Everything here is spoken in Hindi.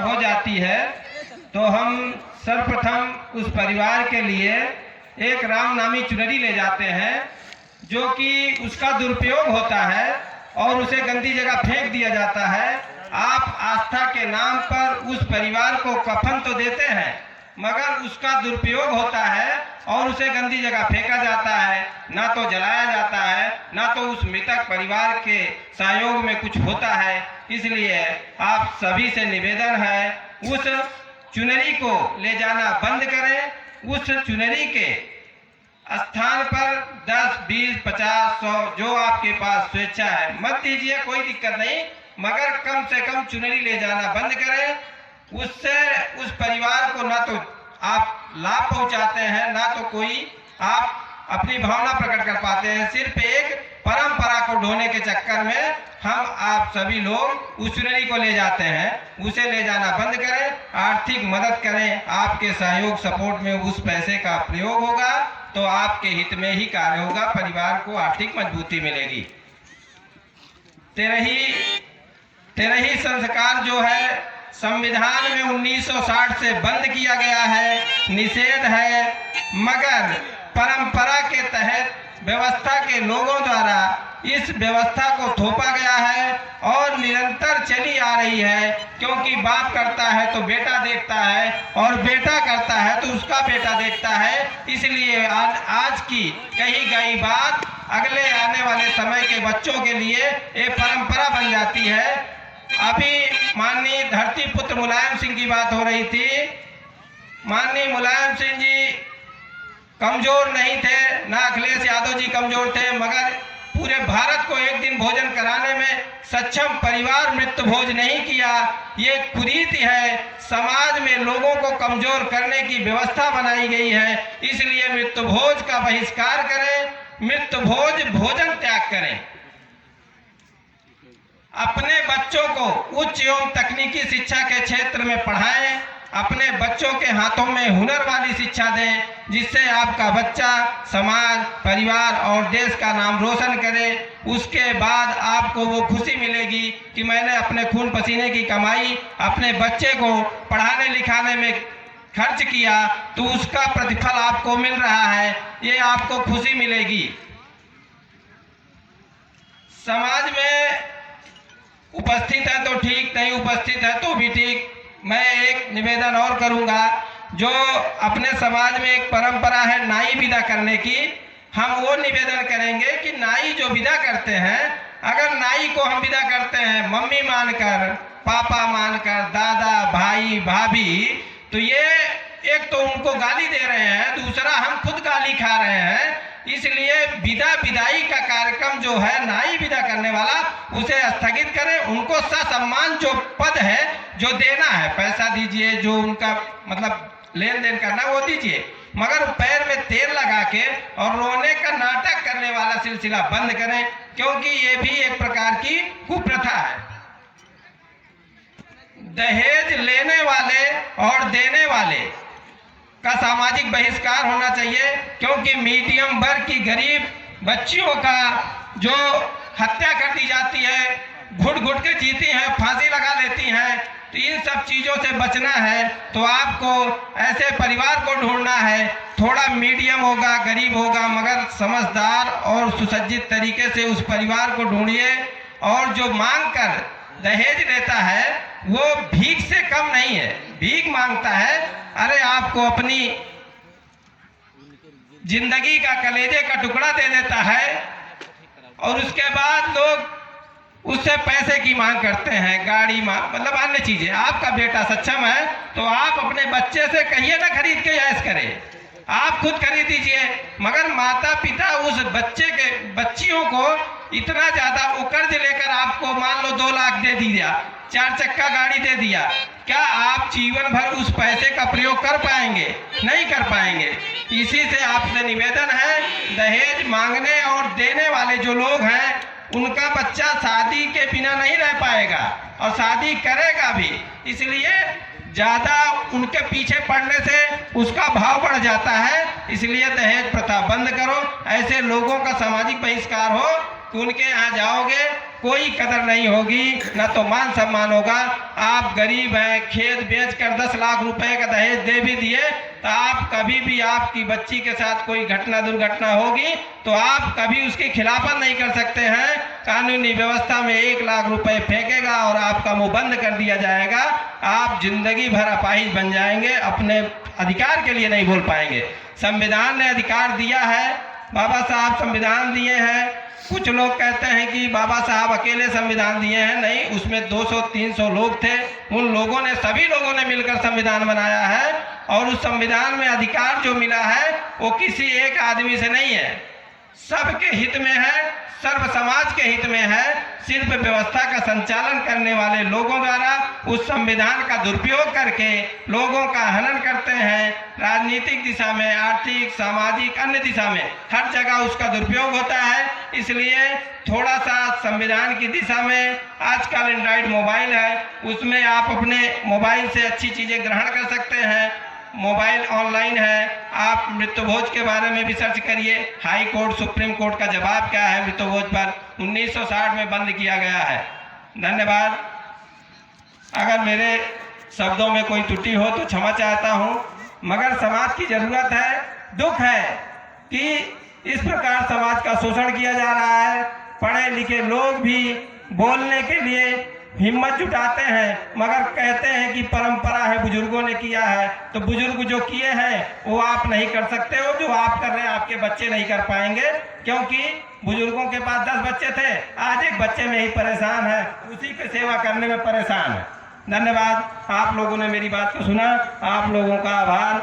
हो जाती है तो हम सर्वप्रथम उस परिवार के लिए एक राम नामी चुनरी ले जाते हैं, जो कि उसका दुरुपयोग होता है और उसे गंदी जगह फेंक दिया जाता है। आप आस्था के नाम पर उस परिवार को कफन तो देते हैं, मगर उसका दुरुपयोग होता है और उसे गंदी जगह फेंका जाता है, ना तो जलाया जाता है, ना तो उस मृतक परिवार के सहयोग में कुछ होता है। इसलिए आप सभी से निवेदन है, उस चुनरी को ले जाना बंद करें। उस चुनरी के स्थान पर 10, 20, 50, 100 जो आपके पास स्वेच्छा है मत दीजिए, कोई दिक्कत नहीं, मगर कम से कम चुनरी ले जाना बंद करें। उससे उस परिवार को ना तो आप लाभ पहुंचाते हैं, ना तो कोई आप अपनी भावना प्रकट कर पाते हैं। सिर्फ एक परंपरा को ढोने के चक्कर में हम आप सभी लोग उस चुनरी को ले जाते हैं। उसे ले जाना बंद करें, आर्थिक मदद करें। आपके सहयोग सपोर्ट में उस पैसे का प्रयोग होगा तो आपके हित में ही कार्य होगा, परिवार को आर्थिक मजबूती मिलेगी। तेरह ही संस्कार जो है संविधान में 1960 से बंद किया गया है, निषेध है, मगर परंपरा के तहत व्यवस्था के लोगों द्वारा इस व्यवस्था को थोपा गया है और निरंतर चली आ रही है। क्योंकि बाप करता है तो बेटा देखता है और बेटा करता है तो उसका बेटा देखता है। इसलिए आज की कही गई बात अगले आने वाले समय के बच्चों के लिए एक परंपरा बन जाती है। अभी माननीय धरती पुत्र मुलायम सिंह की बात हो रही थी। माननीय मुलायम सिंह जी कमजोर नहीं थे, ना अखिलेश यादव जी कमजोर थे, मगर पूरे भारत को एक दिन भोजन कराने में सक्षम परिवार मृत्यु भोज नहीं किया। ये कुरीति है, समाज में लोगों को कमजोर करने की व्यवस्था बनाई गई है। इसलिए मृत्यु भोज का बहिष्कार करें, मृत्यु भोज भोजन त्याग करें। अपने बच्चों को उच्च एवं तकनीकी शिक्षा के क्षेत्र में पढ़ाएं, अपने बच्चों के हाथों में हुनर वाली शिक्षा दें, जिससे आपका बच्चा समाज, परिवार और देश का नाम रोशन करे। उसके बाद आपको वो खुशी मिलेगी कि मैंने अपने खून पसीने की कमाई अपने बच्चे को पढ़ाने लिखाने में खर्च किया, तो उसका प्रतिफल आपको मिल रहा है, ये आपको खुशी मिलेगी। समाज में उपस्थित है तो ठीक, नहीं उपस्थित है तो भी ठीक। मैं एक निवेदन और करूंगा, जो अपने समाज में एक परंपरा है नाई विदा करने की, हम वो निवेदन करेंगे कि नाई जो विदा करते हैं, अगर नाई को हम विदा करते हैं मम्मी मानकर, पापा मानकर, दादा, भाई, भाभी, तो ये एक तो उनको गाली दे रहे हैं, दूसरा हम खुद गाली खा रहे हैं। इसलिए विदाई का कार्यक्रम जो है नाई विदा करने वाला, उसे स्थगित करें। उनको ससम्मान जो पद है, जो देना है, पैसा दीजिए, जो उनका मतलब लेन देन करना वो दीजिए, मगर पैर में तेल लगा के और रोने का नाटक करने वाला सिलसिला बंद करें, क्योंकि ये भी एक प्रकार की कुप्रथा है। दहेज लेने वाले और देने वाले का सामाजिक बहिष्कार होना चाहिए, क्योंकि मीडियम वर्ग की गरीब बच्चियों का जो हत्या कर दी जाती है, घुट घुट के जीती हैं, फांसी लगा लेती हैं, तो इन सब चीज़ों से बचना है तो आपको ऐसे परिवार को ढूंढना है, थोड़ा मीडियम होगा, गरीब होगा, मगर समझदार और सुसज्जित तरीके से उस परिवार को ढूंढिए। और जो मांग कर दहेज लेता है वो भीख से कम नहीं है, भीख मांगता है। अरे आपको अपनी जिंदगी का कलेजे का टुकड़ा दे देता है और उसके बाद लोग उससे पैसे की मांग करते हैं, गाड़ी मांग, मतलब अन्य चीजें। आपका बेटा सक्षम है तो आप अपने बच्चे से कहिए ना खरीद के ऐश करे, आप खुद खरीद दीजिए, मगर माता पिता उस बच्चियों को इतना ज्यादा वो कर्ज लेकर आपको मान लो 2 लाख दे दिया, 4 चक्का गाड़ी दे दिया, क्या आप जीवन भर उस पैसे का प्रयोग कर पाएंगे? नहीं कर पाएंगे। इसी से आपसे निवेदन है, दहेज मांगने और देने वाले जो लोग हैं उनका बच्चा शादी के बिना नहीं रह पाएगा और शादी करेगा भी, इसलिए ज्यादा उनके पीछे पड़ने से उसका भाव बढ़ जाता है। इसलिए दहेज प्रथा बंद करो, ऐसे लोगों का सामाजिक बहिष्कार हो कि उनके यहाँ जाओगे कोई कदर नहीं होगी, ना तो मान सम्मान होगा। आप गरीब हैं, खेत बेचकर 10 लाख रुपए का दहेज दे भी दिए तो आप कभी भी आपकी बच्ची के साथ कोई घटना दुर्घटना होगी तो आप कभी उसकी खिलाफत नहीं कर सकते हैं। कानूनी व्यवस्था में 1 लाख रुपए फेंकेगा और आपका मुंह बंद कर दिया जाएगा। आप जिंदगी भर अपाहिज बन जाएंगे, अपने अधिकार के लिए नहीं बोल पाएंगे। संविधान ने अधिकार दिया है, बाबा साहब संविधान दिए हैं। कुछ लोग कहते हैं कि बाबा साहब अकेले संविधान दिए हैं, नहीं, उसमें 200-300 लोग थे। उन लोगों ने, सभी लोगों ने मिलकर संविधान बनाया है और उस संविधान में अधिकार जो मिला है वो किसी एक आदमी से नहीं है, सबके हित में है, सर्व समाज के हित में है। सिर्फ व्यवस्था का संचालन करने वाले लोगों द्वारा उस संविधान का दुरुपयोग करके लोगों का हनन करते हैं। राजनीतिक दिशा में, आर्थिक, सामाजिक, अन्य दिशा में हर जगह उसका दुरुपयोग होता है। इसलिए थोड़ा सा संविधान की दिशा में, आजकल एंड्रॉइड मोबाइल है, उसमें आप अपने मोबाइल से अच्छी चीज़ें ग्रहण कर सकते हैं। मोबाइल ऑनलाइन है, आप मृत्युभोज के बारे में भी सर्च करिए। हाई कोर्ट, सुप्रीम कोर्ट का जवाब क्या है मृत्युभोज पर, 1960 में बंद किया गया है। धन्यवाद। अगर मेरे शब्दों में कोई त्रुटि हो तो क्षमा चाहता हूँ, मगर समाज की ज़रूरत है, दुख है कि इस प्रकार समाज का शोषण किया जा रहा है। पढ़े लिखे लोग भी बोलने के लिए हिम्मत जुटाते हैं, मगर कहते हैं कि परंपरा है, बुजुर्गों ने किया है। तो बुजुर्ग जो किए हैं वो आप नहीं कर सकते हो, जो आप कर रहे हैं आपके बच्चे नहीं कर पाएंगे, क्योंकि बुजुर्गों के पास 10 बच्चे थे, आज एक बच्चे में ही परेशान है, उसी की सेवा करने में परेशान है। धन्यवाद। आप लोगों ने मेरी बात को सुना, आप लोगों का आभार।